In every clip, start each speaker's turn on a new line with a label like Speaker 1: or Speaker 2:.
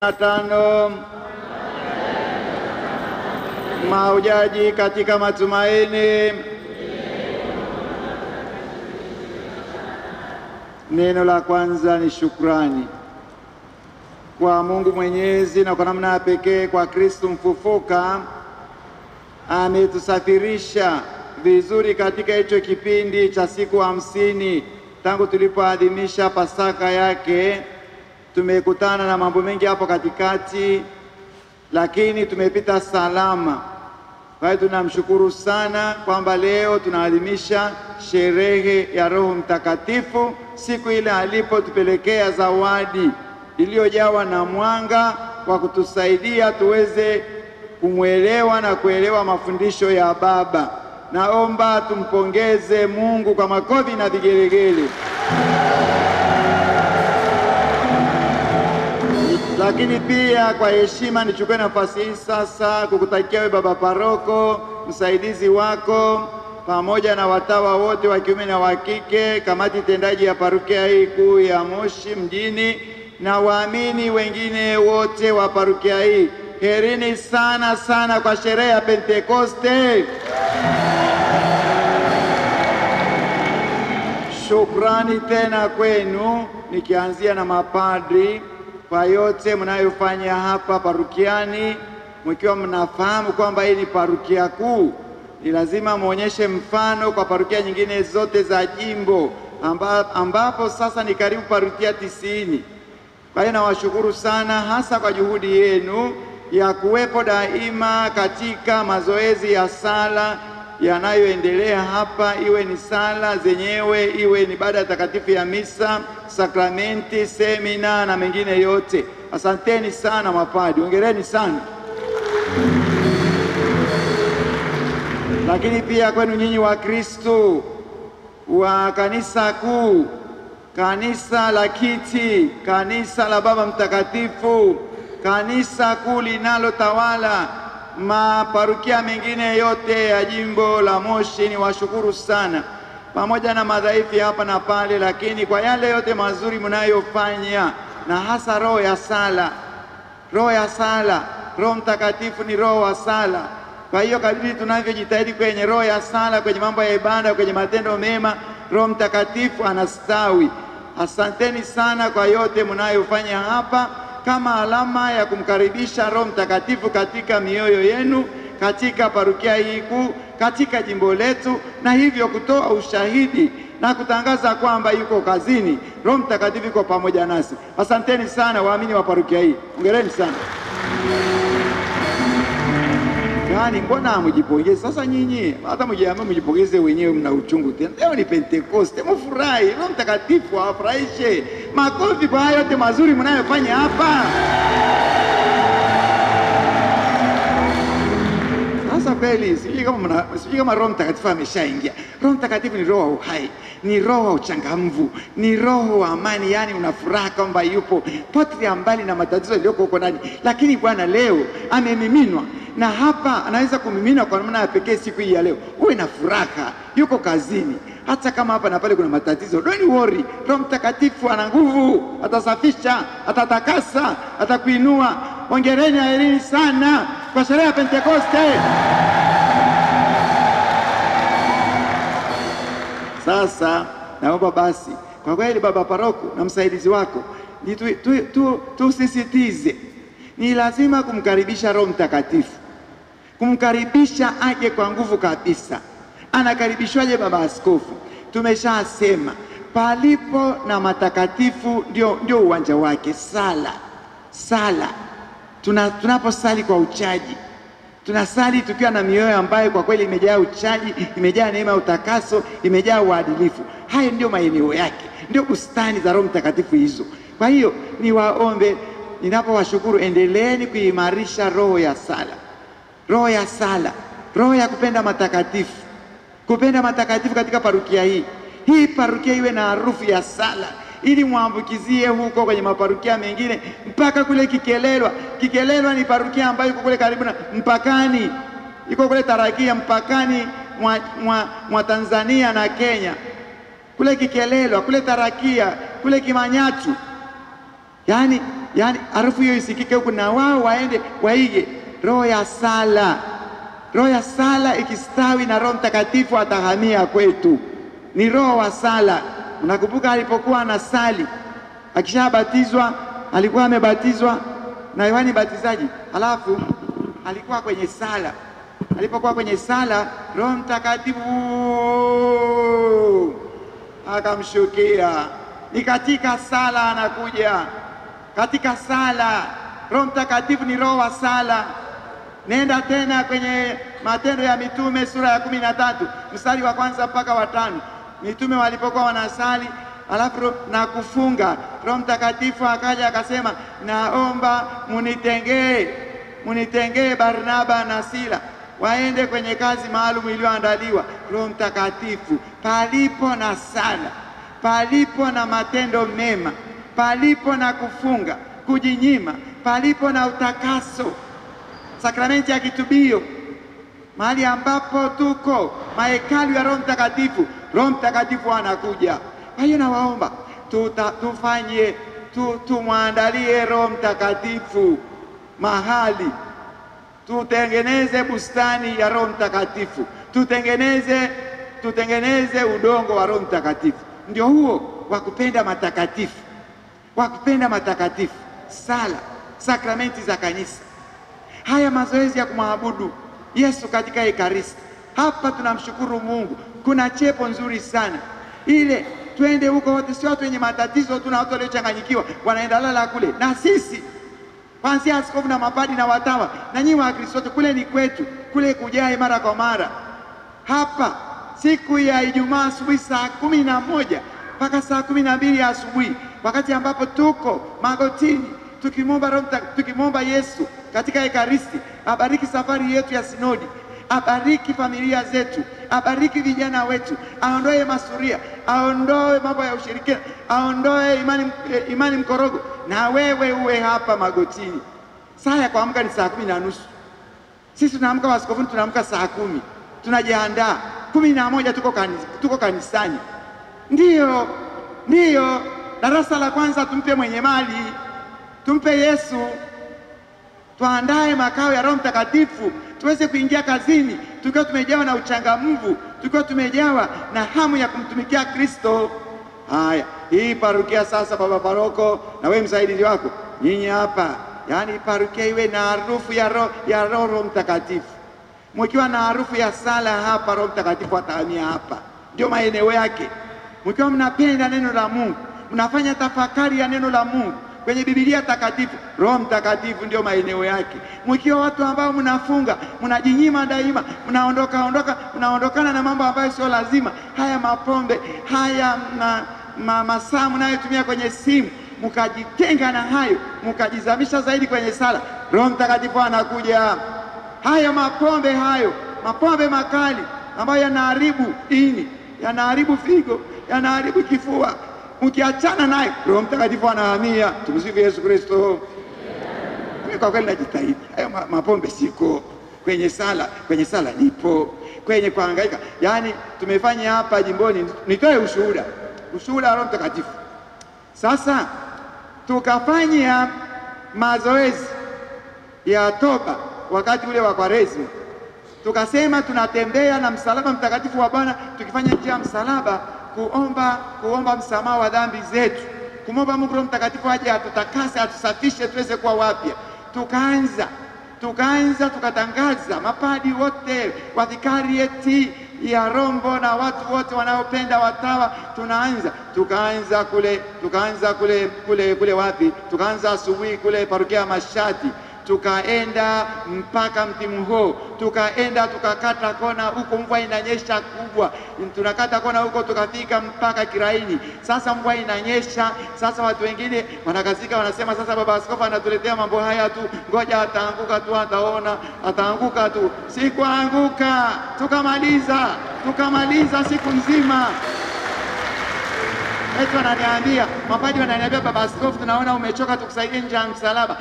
Speaker 1: 5 mahujaji katika matumaini. Neno la kwanza ni shukrani kwa Mungu Mwenyezi, na kwa namna ya pekee kwa Kristo mfufuka ametusafirisha vizuri katika hicho kipindi cha siku 50 tangu tulipoadhimisha Pasaka yake. Tumekutana na mambo mengi hapo katikati, lakini tumepita salama. Kwa hiyo tunamshukuru sana kwamba leo tunaadhimisha sherehe ya Roho Mtakatifu, siku ile alipotupelekea zawadi iliyojawa na mwanga wa kutusaidia tuweze kumwelewa na kuelewa mafundisho ya Baba. Naomba tumpongeze Mungu kwa makofi na vigelegele. Lakini pia kwa heshima nichukue nafasi hii sasa kukutakia wewe baba paroko, msaidizi wako, pamoja na watawa wote wa kiume na wa kike, kamati tendaji ya parokia hii kuu ya Moshi mjini, na waamini wengine wote wa parokia hii. Herini sana sana kwa sherehe ya Pentekoste. Shukrani tena kwenu, nikianzia na mapadri kwa yote mnayofanya hapa parukiani, mkiwa mnafahamu kwamba hii ni parukia kuu. Ni lazima muonyeshe mfano kwa parukia nyingine zote za jimbo ambapo sasa ni karibu parukia 90. Kwa hiyo nawashukuru sana hasa kwa juhudi yenu ya kuwepo daima katika mazoezi ya sala yanayoendelea hapa, iwe ni sala zenyewe, iwe ni ibada takatifu ya misa, sakramenti, semina na mengine yote. Asanteni sana mapadi, hongereni sana. Lakini pia kwenu nyinyi wa Kristo wa kanisa kuu, kanisa la Kiti, kanisa la Baba Mtakatifu, kanisa kuu linalotawala maparukia mengine yote ya jimbo la Moshi, ni washukuru sana, pamoja na madhaifu hapa na pale, lakini kwa yale yote mazuri mnayofanya, na hasa roho ya sala. Roho ya sala, Roho Mtakatifu ni roho wa sala. Kwa hiyo kadiri tunavyojitahidi kwenye roho ya sala, kwenye mambo ya ibada, kwenye matendo mema, Roho Mtakatifu anastawi. Asanteni sana kwa yote mnayofanya hapa kama alama ya kumkaribisha Roho Mtakatifu katika mioyo yenu, katika parukia hii kuu, katika jimbo letu, na hivyo kutoa ushahidi na kutangaza kwamba yuko kazini. Roho Mtakatifu yuko pamoja nasi. Asanteni sana waamini wa parukia hii. Hongereni sana. Yaani mbona hamjipongeze sasa nyinyi? Hata mjipongeze wenyewe, mna uchungu tena. Leo ni Pentekoste, mfurahi. Roho Mtakatifu awafurahishe. Makofi kwa hayo yote mazuri mnayofanya hapa. Sasa kweli sijui kama Roho Mtakatifu ameshaingia. Roho Mtakatifu ni roho wa uhai, ni roho wa uchangamvu, ni roho wa amani. Yani unafuraha kwamba yupo potri mbali na matatizo yaliyoko huko ndani. Lakini Bwana leo amemiminwa, na hapa anaweza kumimina kwa namna ya pekee siku hii ya leo. Uwe na furaha, yuko kazini. Hata kama hapa na pale kuna matatizo, don't worry. Roho Mtakatifu ana nguvu, atasafisha, atatakasa, atakuinua. Hongereni, aherini sana kwa sherehe ya Pentekoste. Sasa naomba basi kwa kweli baba paroko na msaidizi wako tusisitize, ni lazima kumkaribisha Roho Mtakatifu, kumkaribisha aje kwa nguvu kabisa. Anakaribishwaje baba askofu? Tumeshasema palipo na matakatifu ndio uwanja wake. Sala tunaposali kwa uchaji, tunasali tukiwa na mioyo ambayo kwa kweli imejaa uchaji, imejaa neema ya utakaso, imejaa uadilifu. Hayo ndio maeneo yake, ndio bustani za Roho Mtakatifu hizo. Kwa hiyo niwaombe, ninapowashukuru, endeleeni kuimarisha roho ya sala, roho ya sala, roho ya kupenda matakatifu, kupenda matakatifu katika parukia hii. Hii parukia iwe na harufu ya sala, ili muambukizie huko kwenye maparukia mengine mpaka kule Kikelelwa. Kikelelwa ni parukia ambayo iko kule karibu na mpakani, iko kule Tarakia, mpakani mwa Tanzania na Kenya. Kule Kikelelwa, kule Tarakia, kule Kimanyatu. Yaani yani harufu hiyo isikike huku, na wao waende waige roho ya sala. Roho ya sala ikistawi na Roho Mtakatifu atahamia kwetu. Ni roho wa sala. Unakumbuka alipokuwa anasali, akishabatizwa, alikuwa amebatizwa na Yohani Mbatizaji, alafu alikuwa kwenye sala. Alipokuwa kwenye sala, Roho Mtakatifu akamshukia. Ni katika sala anakuja, katika sala. Roho Mtakatifu ni roho wa sala. Nenda tena kwenye Matendo ya Mitume sura ya 13 mstari wa 1 mpaka wa 5. Mitume walipokuwa wanasali alafu na kufunga, Roho Mtakatifu akaja akasema, naomba munitengee Barnaba na Sila waende kwenye kazi maalum iliyoandaliwa. Roho Mtakatifu, palipo na sala, palipo na matendo mema, palipo na kufunga, kujinyima, palipo na utakaso, sakramenti ya kitubio, mahali ambapo tuko mahekalu ya Roho Mtakatifu, Roho Mtakatifu anakuja. Kwa hiyo nawaomba tumwandalie Roho Mtakatifu mahali, tutengeneze bustani ya Roho Mtakatifu, tutengeneze udongo wa Roho Mtakatifu. Ndio huo wa kupenda matakatifu, wa kupenda matakatifu, sala, sakramenti za kanisa, haya mazoezi ya kumwabudu Yesu katika Ekaristi. Hapa tunamshukuru Mungu, kuna chepo nzuri sana ile. Twende huko wote, sio watu wenye matatizo, tuna watu waliochanganyikiwa wanaenda lala kule, na sisi kuanzia askofu na mapadi na watawa na nyinyi wa Kristo, kule ni kwetu, kule kujae mara kwa mara. Hapa siku ya Ijumaa asubuhi saa 11 mpaka saa 12 asubuhi, wakati ambapo tuko magotini tukimwomba Yesu katika Ekaristi abariki safari yetu ya sinodi, abariki familia zetu, abariki vijana wetu, aondoe masuria, aondoe mambo ya ushirikina, aondoe imani mkorogo. Na wewe uwe hapa magotini. Saa ya kuamka ni saa 10:30. Sisi tunaamka, waskofu tunaamka saa 10. Tunajiandaa 11 tuko kanisani. Ndiyo darasa la kwanza tumpe mwenye mali, tumpe Yesu. Tuandae makao ya Roho Mtakatifu, tuweze kuingia kazini tukiwa tumejawa na uchangamfu, tukiwa tumejawa na hamu ya kumtumikia Kristo. Haya, hii parokia sasa, baba paroko na wewe msaidizi wako, nyinyi hapa, yani parokia iwe na harufu ya Roho Mtakatifu. Mkiwa na harufu ya sala hapa, Roho Mtakatifu atahamia hapa. Ndio maeneo yake. Mkiwa mnapenda neno la Mungu, mnafanya tafakari ya neno la Mungu kwenye Biblia takatifu, Roho Mtakatifu ndio yake. Mkiwa watu ambao mnafunga, mnajinyima daima, mnaondokana na mambo ambayo sio lazima, haya mapombe, haya masaa mnayotumia kwenye simu, mkajitenga na hayo, mkajizamisha zaidi kwenye sala, Roho Mtakatifu anakuja. Haya mapombe makali ambayo yanaharibu ini, yanaharibu figo, yanaharibu kifua, mkiachana naye, Roho Mtakatifu anahamia. Tumsifu Yesu Kristo. Kwa kweli najitahidi. Hayo mapombe siko kwenye sala nipo, kwenye kuhangaika. Yaani tumefanya hapa jimboni, nitoe ushuhuda wa Roho Mtakatifu. Sasa tukafanya mazoezi ya toba wakati ule wa Kwaresima. Tukasema tunatembea na msalaba mtakatifu wa Bwana, tukifanya njia ya msalaba kuomba msamaha wa dhambi zetu, kumwomba Mungu Roho Mtakatifu aje atutakase, atusafishe tuweze kuwa wapya. Tukatangaza mapadi wote, wavikarieti ya Rombo na watu wote wanaopenda watawa, tukaanza kule wapi? Tukaanza asubuhi kule parokia Mashati, tukaenda mpaka Mtimuho, tukaenda tukakata kona huko, mvua inanyesha kubwa, tunakata kona huko tukafika mpaka Kiraini. Sasa mvua inanyesha, sasa watu wengine wanakazika, wanasema sasa baba askofu anatuletea mambo haya tu, ngoja ataanguka tu, ataanguka tu. Sikuanguka, tukamaliza siku nzima. eti wananiambia, mapadri wananiambia, baba askofu, tunaona umechoka, tukusaidie nje ya msalaba.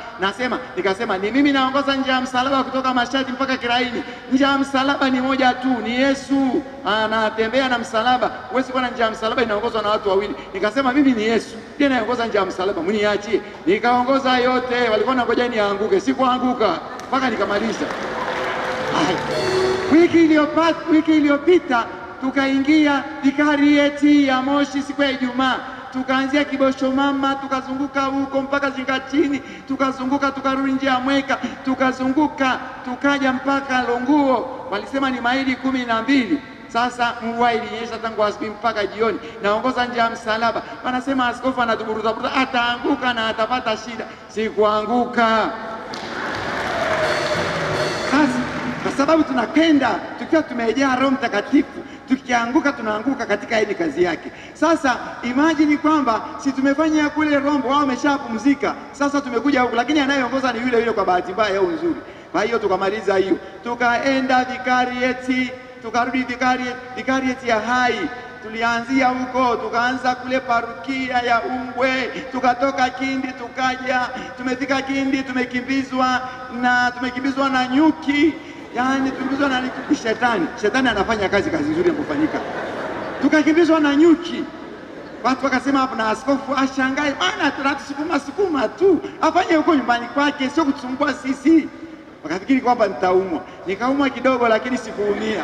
Speaker 1: Nikasema ni mimi naongoza nje ya msalaba kutoka Mashati mpaka Kiraini. Nje ya msalaba ni moja tu, ni Yesu anatembea na msalaba. Huwezi kuona nje ya msalaba inaongozwa na watu wawili. Nikasema mimi ni Yesu ndiye anaongoza nje ya msalaba, mniachie. Nikaongoza yote, walikuwa wanangoja nianguke, sikuanguka mpaka nikamaliza. Wiki iliyopita tukaingia vikarieti ya Moshi siku ya Ijumaa. Tukaanzia Kibosho Mama, tukazunguka huko mpaka Zingatini, tukazunguka tukarudi nje ya Mweka, tukazunguka tukaja mpaka Longuo. Walisema ni maili 12. Sasa mvua ilinyesha tangu asubuhi mpaka jioni. Naongoza nje ya msalaba. Wanasema askofu anatuburuza, ataanguka na atapata shida. Sikuanguka. Sasa kwa sababu tunakenda tukiwa tumejaa Roho Mtakatifu, tukianguka tunaanguka katika hii kazi yake. Sasa imagine kwamba si tumefanya kule Rombo, wao wameshapumzika, sasa tumekuja huku, lakini anayeongoza ni yule yule kwa bahati mbaya au nzuri. Kwa hiyo tukamaliza hiyo, tukaenda vikarieti, tukarudi vikarieti ya Hai. Tulianzia huko, tukaanza kule parokia ya Ungwe, tukatoka Kindi tukaja, tumefika Kindi, tumekimbizwa na nyuki. Yani tukimbizwa na shetani. Shetani anafanya kazi nzuri inapofanyika. Tukakimbizwa na nyuki. Watu wakasema hapo, na askofu ashangae, maana tunatusukuma tu, afanye huko nyumbani kwake, sio kutusumbua sisi. Wakafikiri kwamba nitaumwa. Nikaumwa kidogo lakini sikuumia.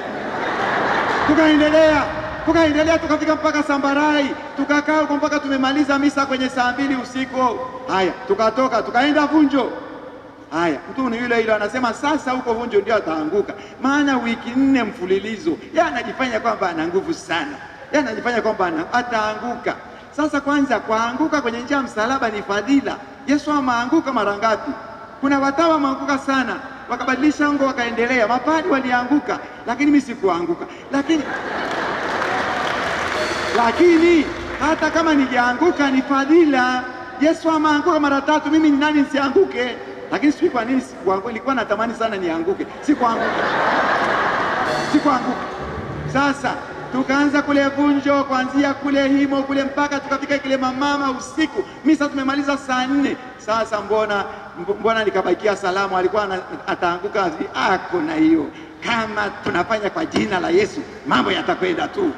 Speaker 1: Tukaendelea tukafika mpaka Sambarai, tukakaa huko mpaka tumemaliza misa kwenye saa 2 usiku. Haya, tukatoka tukaenda Vunjo. Haya, mtu ni yule anasema sasa huko Vunjo ndio ataanguka. Maana wiki 4 mfululizo yeye anajifanya kwamba ana nguvu sana. Yeye anajifanya kwamba ataanguka. Sasa kwanza, kuanguka kwenye njia ya msalaba ni fadhila. Yesu ameanguka mara ngapi? Kuna watawa wameanguka sana, wakabadilisha ngo wakaendelea. Mapadi walianguka, lakini mimi sikuanguka. Lakini hata kama nijaanguka ni fadhila. Yesu ameanguka mara 3, mimi ni nani nisianguke? Lakini sijui kwa nini sikuanguka. Nilikuwa natamani sana nianguke, sikuanguka. Sasa tukaanza kule Vunjo, kuanzia kule Himo kule mpaka tukafika kile Mama usiku. Misa tumemaliza saa 4. Sasa mbona nikabakia salamu, alikuwa ataanguka ako na hiyo. Kama tunafanya kwa jina la Yesu, mambo yatakwenda tu.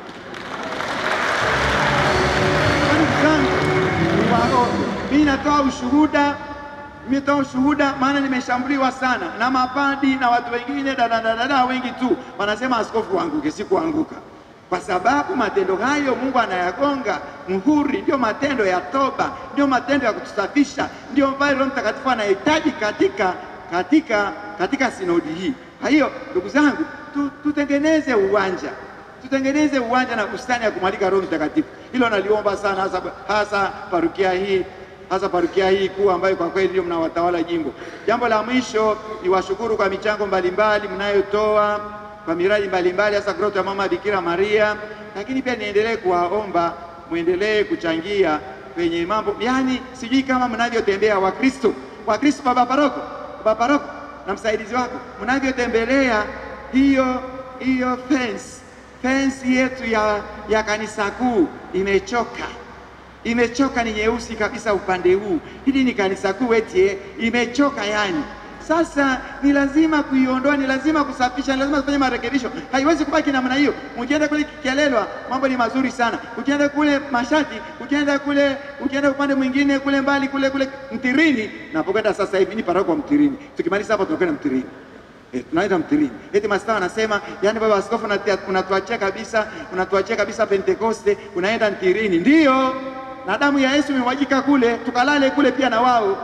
Speaker 1: Mimi natoa ushuhuda, maana nimeshambuliwa sana na mapadi na watu wengine, dada wengi tu wanasema askofu anguke. Sikuanguka, kwa sababu matendo hayo Mungu anayagonga muhuri. Ndio matendo ya toba, ndio matendo ya kutusafisha, ndio ambayo Roho Mtakatifu anahitaji katika sinodi hii. Kwa hiyo ndugu zangu, tutengeneze uwanja na bustani ya kumwalika Roho Mtakatifu. Hilo naliomba sana, hasa parokia hii kuu ambayo kwa kweli ndio mnawatawala jimbo. Jambo la mwisho ni washukuru kwa michango mbalimbali mnayotoa kwa miradi mbalimbali, hasa Groto ya Mama Bikira Maria, lakini pia niendelee kuwaomba muendelee kuchangia kwenye mambo, yani sijui kama mnavyotembea Wakristo, baba paroko na msaidizi wako, mnavyotembelea hiyo fence yetu ya kanisa kuu imechoka, ni nyeusi kabisa upande huu. Hili ni kanisa kuu eti imechoka yani. Sasa ni lazima kuiondoa, ni lazima kusafisha, ni lazima kufanya marekebisho. Haiwezi kubaki namna hiyo. Ukienda kule Kikelelwa mambo ni mazuri sana. Ukienda kule Mashati, ukienda upande mwingine kule mbali kule Mtirini, napokwenda sasa hivi ni paroko wa Mtirini. Tukimaliza hapa tunakwenda Mtirini. Tunaenda Mtirini. Eti mastaa anasema, yani baba askofu unatuachia kabisa Pentekoste, unaenda Mtirini. Ndio. Na damu ya Yesu imewajika kule, tukalale kule pia na wao.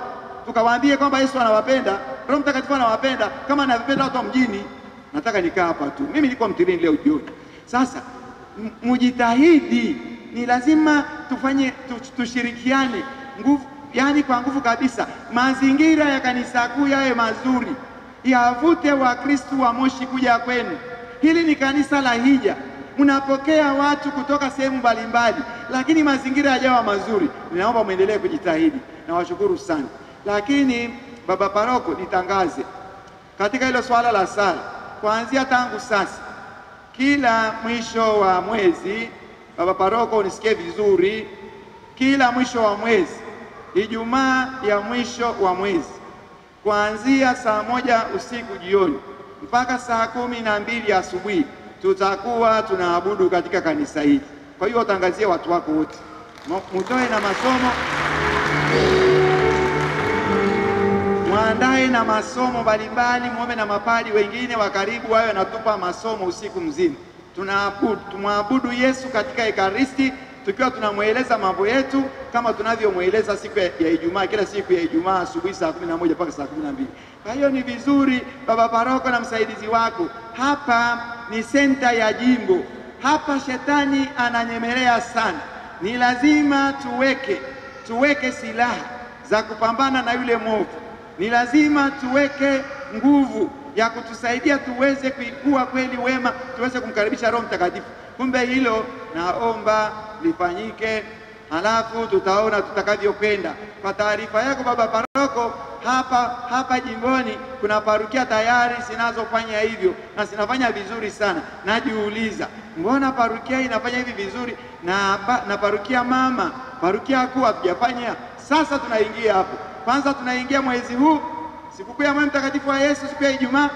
Speaker 1: Tukawaambie kwamba Yesu anawapenda, Roho Mtakatifu anawapenda kama anavipenda watu wa mjini. Nataka nikaa hapa tu. Mimi niko Mtirini leo jioni. Sasa mujitahidi, ni lazima tushirikiane nguvu, yani kwa nguvu kabisa. Mazingira ya kanisa kuu yawe mazuri, yavute Wakristo wa Moshi kuja kwenu. Hili ni kanisa la hija, mnapokea watu kutoka sehemu mbalimbali, lakini mazingira yajawa mazuri. Ninaomba muendelee kujitahidi. Nawashukuru sana. Lakini baba paroko, nitangaze katika hilo swala la sala, kuanzia tangu sasa, kila mwisho wa mwezi, baba paroko unisikie vizuri, kila mwisho wa mwezi, Ijumaa ya mwisho wa mwezi, kuanzia saa 1 usiku jioni mpaka saa 12 asubuhi tutakuwa tunaabudu katika kanisa hili. Kwa hiyo watangazie watu wako wote, mutoe na masomo, mwandae na masomo mbalimbali, muombe na mapadi wengine wa karibu wawe wanatupa masomo usiku mzima. Tumwabudu Yesu katika Ekaristi, tukiwa tunamweleza mambo yetu kama tunavyomweleza siku ya Ijumaa, kila siku ya Ijumaa asubuhi saa 11 mpaka saa 12. Kwa hiyo ni vizuri baba paroko na msaidizi wako, hapa ni senta ya jimbo, hapa shetani ananyemelea sana. Ni lazima tuweke silaha za kupambana na yule mwovu. Ni lazima tuweke nguvu ya kutusaidia tuweze kuwa kweli wema, tuweze kumkaribisha Roho Mtakatifu. Kumbe hilo naomba lifanyike, halafu tutaona tutakavyokwenda. Kwa taarifa yako baba paroko, hapa jimboni kuna parukia tayari zinazofanya hivyo na zinafanya vizuri sana. Najiuliza, mbona parukia inafanya hivi vizuri na parukia mama, parukia kuu hatujafanya? Sasa tunaingia hapo. Kwanza tunaingia mwezi huu, sikukuu ya Moyo Mtakatifu wa Yesu, siku ya Ijumaa.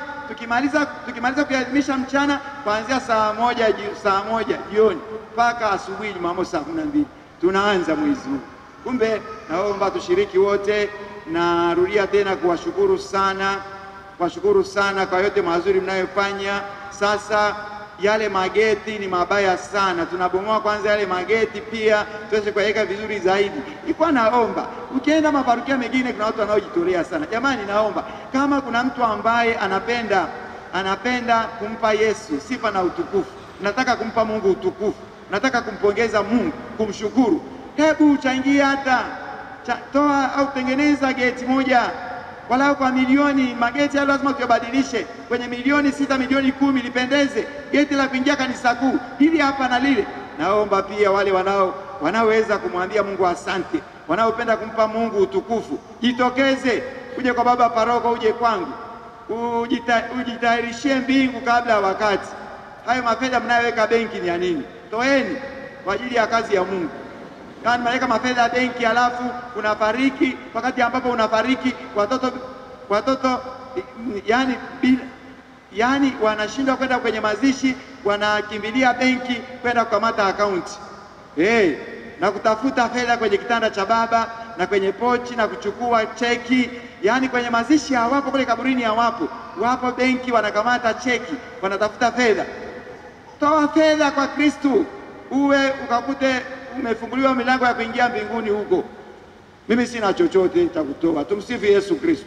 Speaker 1: Tukimaliza kuadhimisha mchana kuanzia saa 1 jioni mpaka asubuhi Jumamosi saa 12 tunaanza mwezi huu. Kumbe naomba tushiriki wote. Narudia tena kuwashukuru sana kwa yote mazuri mnayofanya. Sasa yale mageti ni mabaya sana, tunabomoa kwanza yale mageti, pia tuweze kuweka vizuri zaidi. Nilikuwa naomba ukienda maparukia mengine kuna watu wanaojitolea sana. Jamani, naomba kama kuna mtu ambaye anapenda kumpa Yesu sifa na utukufu, nataka kumpa Mungu utukufu, nataka kumpongeza Mungu, kumshukuru, hebu uchangie, hata toa au tengeneza geti moja walau kwa milioni. Mageti hayo lazima tuyabadilishe kwenye milioni 6, milioni 10, lipendeze geti la kuingia kanisa kuu hili hapa na lile. Naomba pia wale wanaoweza kumwambia Mungu asante, wanaopenda kumpa Mungu utukufu, jitokeze, uje kwa baba paroko, uje kwangu, ujitayarishie mbingu kabla ya wakati. Hayo mafedha mnayoweka benki ni ya nini? Toeni kwa ajili ya kazi ya Mungu. Kama mnaweka mafedha benki alafu unafariki, wakati ambapo unafariki watoto yani wanashindwa kwenda kwenye mazishi, wanakimbilia benki kwenda kukamata akaunti na kutafuta fedha kwenye kitanda cha baba na kwenye pochi na kuchukua cheki. Yani kwenye mazishi hawapo, kule kaburini hawapo, wapo benki wanakamata cheki, wanatafuta fedha. Toa fedha kwa Kristo, uwe ukakute umefunguliwa milango ya kuingia mbinguni huko. Mimi sina chochote cha kutoa. Tumsifu Yesu Kristo.